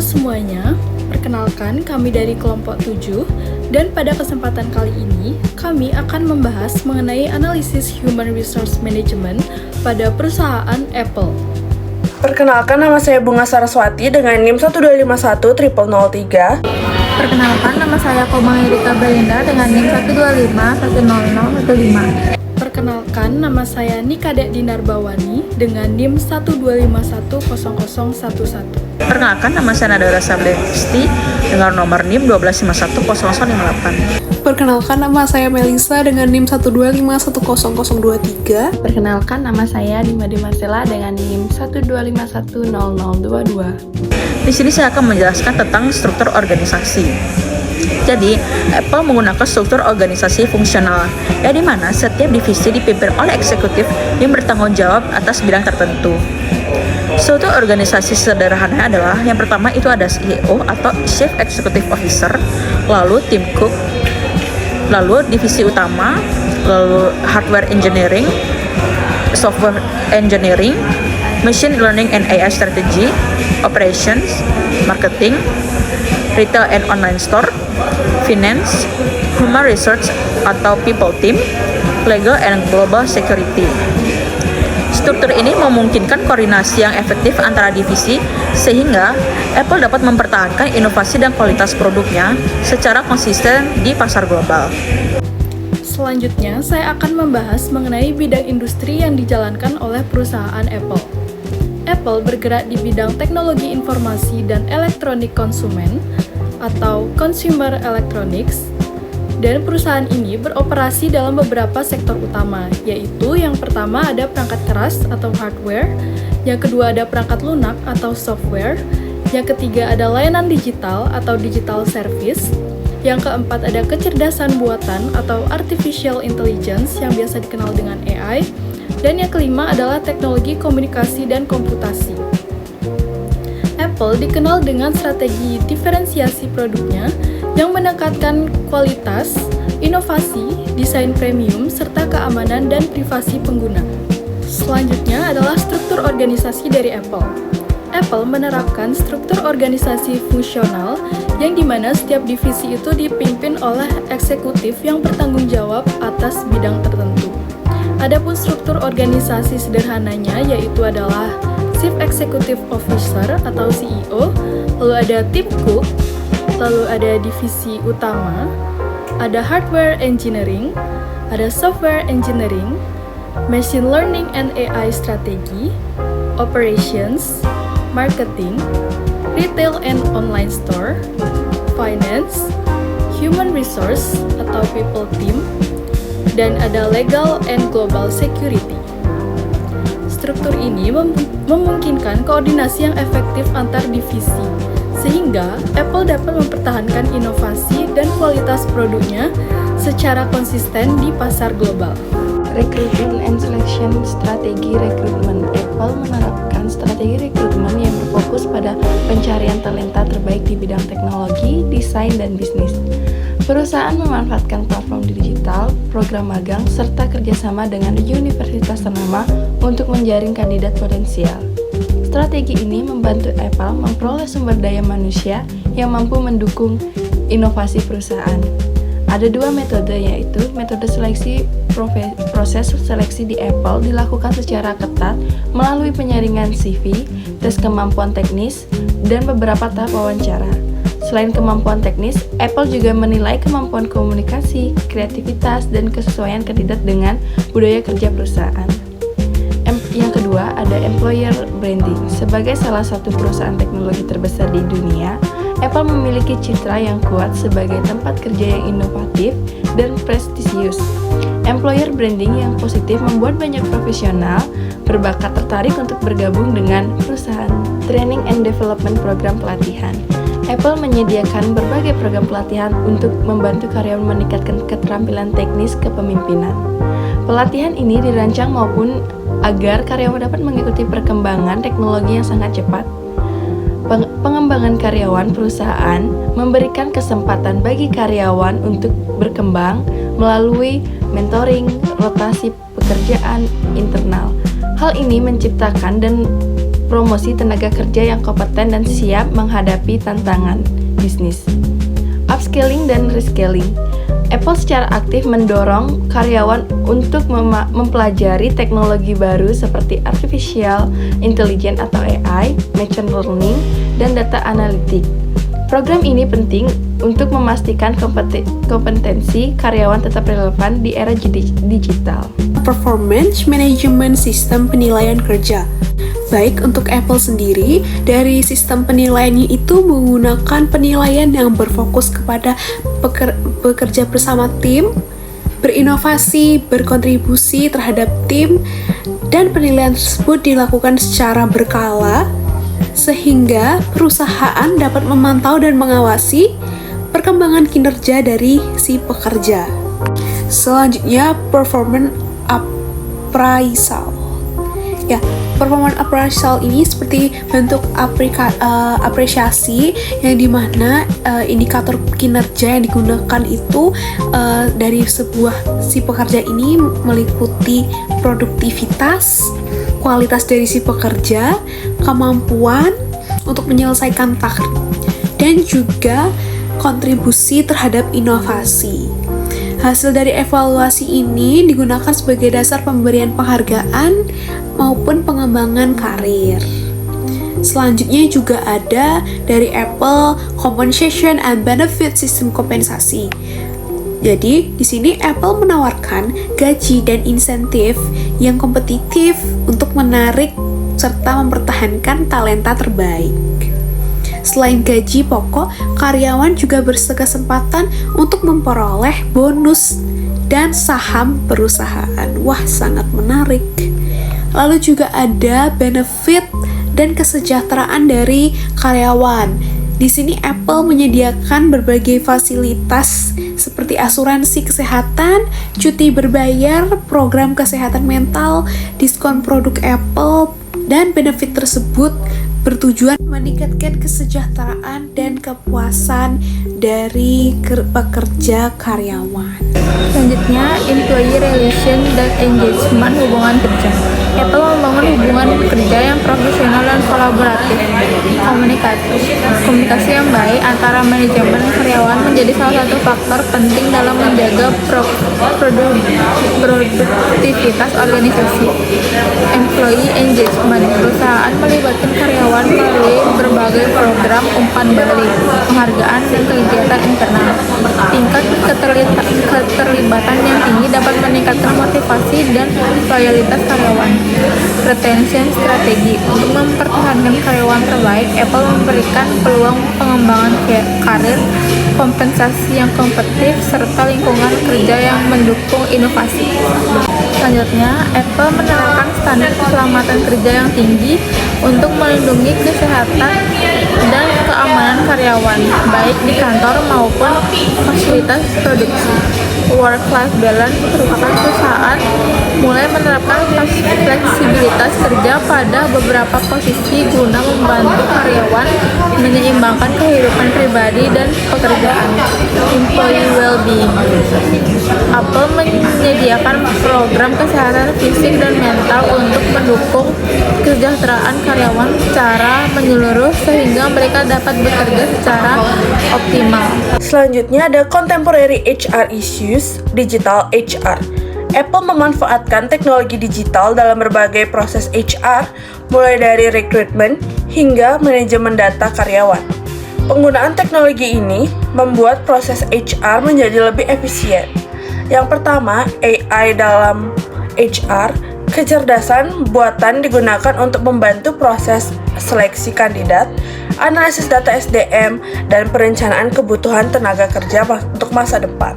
semuanya, perkenalkan kami dari kelompok 7 dan pada kesempatan kali ini kami akan membahas mengenai analisis Human Resource Management pada perusahaan Apple. Perkenalkan, nama saya Bunga Saraswati dengan NIM 1251003. Perkenalkan, nama saya Komang Erika Belinda dengan NIM 125100015. Perkenalkan, nama saya Nikadek Dinar Bawani dengan NIM 125100011. Perkenalkan, nama saya Nadara Sablesti dengan nomor NIM 125100058. Perkenalkan, nama saya Melisa dengan NIM 125100023. Perkenalkan, nama saya Dimadi Marcella dengan NIM 125100022. Di sini saya akan menjelaskan tentang struktur organisasi. Jadi, Apple menggunakan struktur organisasi fungsional, yang dimana setiap divisi dipimpin oleh eksekutif yang bertanggung jawab atas bidang tertentu. Struktur organisasi sederhana adalah, yang pertama itu ada CEO atau Chief Executive Officer, lalu tim cook, lalu divisi utama, lalu hardware engineering, software engineering, machine learning and AI strategy, operations, marketing, retail and online store, finance, human resource atau people team, legal and global security. Struktur ini memungkinkan koordinasi yang efektif antara divisi sehingga Apple dapat mempertahankan inovasi dan kualitas produknya secara konsisten di pasar global. Selanjutnya, saya akan membahas mengenai bidang industri yang dijalankan oleh perusahaan Apple. Apple bergerak di bidang teknologi informasi dan elektronik konsumen atau consumer electronics, dan perusahaan ini beroperasi dalam beberapa sektor utama, yaitu yang pertama ada perangkat keras atau hardware, yang kedua ada perangkat lunak atau software, yang ketiga ada layanan digital atau digital service, yang keempat ada kecerdasan buatan atau artificial intelligence yang biasa dikenal dengan AI, dan yang kelima adalah teknologi komunikasi dan komputasi. Apple dikenal dengan strategi diferensiasi produknya yang menekankan kualitas, inovasi, desain premium, serta keamanan dan privasi pengguna. Selanjutnya adalah struktur organisasi dari Apple. Apple menerapkan struktur organisasi fungsional yang dimana setiap divisi itu dipimpin oleh eksekutif yang bertanggung jawab atas bidang tertentu. Adapun struktur organisasi sederhananya yaitu adalah Chief Executive Officer atau CEO, lalu ada tim cook, lalu ada divisi utama, ada hardware engineering, ada software engineering, machine learning and AI strategy, operations, marketing, retail and online store, finance, human resource atau people team, dan ada legal and global security. Struktur ini memungkinkan koordinasi yang efektif antar divisi, sehingga Apple dapat mempertahankan inovasi dan kualitas produknya secara konsisten di pasar global. Recruitment and Selection Strategi Rekrutmen. Apple menerapkan strategi rekrutmen yang berfokus pada pencarian talenta terbaik di bidang teknologi, desain, dan bisnis. Perusahaan memanfaatkan platform digital, program magang, serta kerjasama dengan universitas ternama untuk menjaring kandidat potensial. Strategi ini membantu Apple memperoleh sumber daya manusia yang mampu mendukung inovasi perusahaan. Ada dua metode, yaitu metode seleksi. Proses seleksi di Apple dilakukan secara ketat melalui penyaringan CV, tes kemampuan teknis, dan beberapa tahap wawancara. Selain kemampuan teknis, Apple juga menilai kemampuan komunikasi, kreativitas, dan kesesuaian kandidat dengan budaya kerja perusahaan. Yang kedua, ada employer branding. Sebagai salah satu perusahaan teknologi terbesar di dunia, Apple memiliki citra yang kuat sebagai tempat kerja yang inovatif dan prestisius. Employer branding yang positif membuat banyak profesional berbakat tertarik untuk bergabung dengan perusahaan. Training and development program pelatihan. Apple menyediakan berbagai program pelatihan untuk membantu karyawan meningkatkan keterampilan teknis kepemimpinan. Pelatihan ini dirancang maupun agar karyawan dapat mengikuti perkembangan teknologi yang sangat cepat. Pengembangan karyawan perusahaan memberikan kesempatan bagi karyawan untuk berkembang melalui mentoring, rotasi pekerjaan internal. Hal ini menciptakan dan promosi tenaga kerja yang kompeten dan siap menghadapi tantangan bisnis. Upscaling dan reskilling. Apple secara aktif mendorong karyawan untuk mempelajari teknologi baru seperti artificial intelligence atau AI, machine learning, dan data analytic. Program ini penting untuk memastikan kompetensi karyawan tetap relevan di era digital. Performance Management Sistem Penilaian Kerja. Baik untuk Apple sendiri, dari sistem penilaiannya itu menggunakan penilaian yang berfokus kepada bekerja bersama tim, berinovasi, berkontribusi terhadap tim, dan penilaian tersebut dilakukan secara berkala, sehingga perusahaan dapat memantau dan mengawasi perkembangan kinerja dari si pekerja. Selanjutnya, performance appraisal. Ya, performance appraisal ini seperti bentuk apresiasi yang dimana indikator kinerja yang digunakan itu dari si pekerja ini meliputi produktivitas, kualitas dari si pekerja, kemampuan untuk menyelesaikan target, dan juga kontribusi terhadap inovasi. Hasil dari evaluasi ini digunakan sebagai dasar pemberian penghargaan maupun pengembangan karir. Selanjutnya juga ada dari Apple Compensation and Benefit System kompensasi. Jadi, di sini Apple menawarkan gaji dan insentif yang kompetitif untuk menarik serta mempertahankan talenta terbaik. Selain gaji pokok, karyawan juga berkesempatan untuk memperoleh bonus dan saham perusahaan. Wah, sangat menarik. Lalu juga ada benefit dan kesejahteraan dari karyawan. Di sini Apple menyediakan berbagai fasilitas seperti asuransi kesehatan, cuti berbayar, program kesehatan mental, diskon produk Apple, dan benefit tersebut bertujuan meningkatkan kesejahteraan dan kepuasan dari pekerja karyawan. Selanjutnya, employee relation dan engagement hubungan kerja. Apple membangun hubungan kerja yang profesional dan kolaboratif. Komunikasi yang baik antara manajemen dan karyawan menjadi salah satu faktor penting dalam menjaga produktivitas organisasi. Employee engagement. Perusahaan melibatkan karyawan melalui berbagai program umpan balik, penghargaan, dan kegiatan internal. Tingkat keterlibatan yang tinggi dapat meningkatkan motivasi dan loyalitas karyawan. Retention strategi. Untuk mempertahankan karyawan terbaik, Apple memberikan peluang pengembangan karir, kompensasi yang kompetitif, serta lingkungan kerja yang mendukung inovasi. Selanjutnya, Apple menerapkan standar keselamatan kerja yang tinggi untuk melindungi kesehatan dan keamanan karyawan, baik di kantor maupun fasilitas produksi. Work-life balance. Perusahaan mulai menerapkan fleksibilitas kerja pada beberapa posisi guna membantu karyawan menyeimbangkan kehidupan pribadi dan pekerjaan. Employee well-being. Apple menyediakan program kesehatan fisik dan mental untuk mendukung kesejahteraan karyawan secara menyeluruh sehingga mereka dapat bekerja secara optimal. Selanjutnya ada contemporary HR issues, digital HR. Apple memanfaatkan teknologi digital dalam berbagai proses HR, mulai dari rekrutmen hingga manajemen data karyawan. Penggunaan teknologi ini membuat proses HR menjadi lebih efisien. Yang pertama, AI dalam HR. Kecerdasan buatan digunakan untuk membantu proses seleksi kandidat, analisis data SDM, dan perencanaan kebutuhan tenaga kerja untuk masa depan.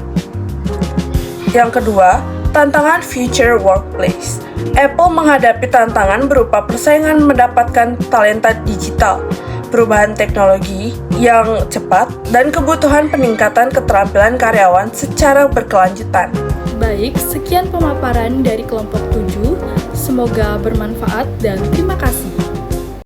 Yang kedua, tantangan future workplace. Apple menghadapi tantangan berupa persaingan mendapatkan talenta digital, perubahan teknologi yang cepat, dan kebutuhan peningkatan keterampilan karyawan secara berkelanjutan. Baik, sekian pemaparan dari kelompok 7. Semoga bermanfaat dan terima kasih.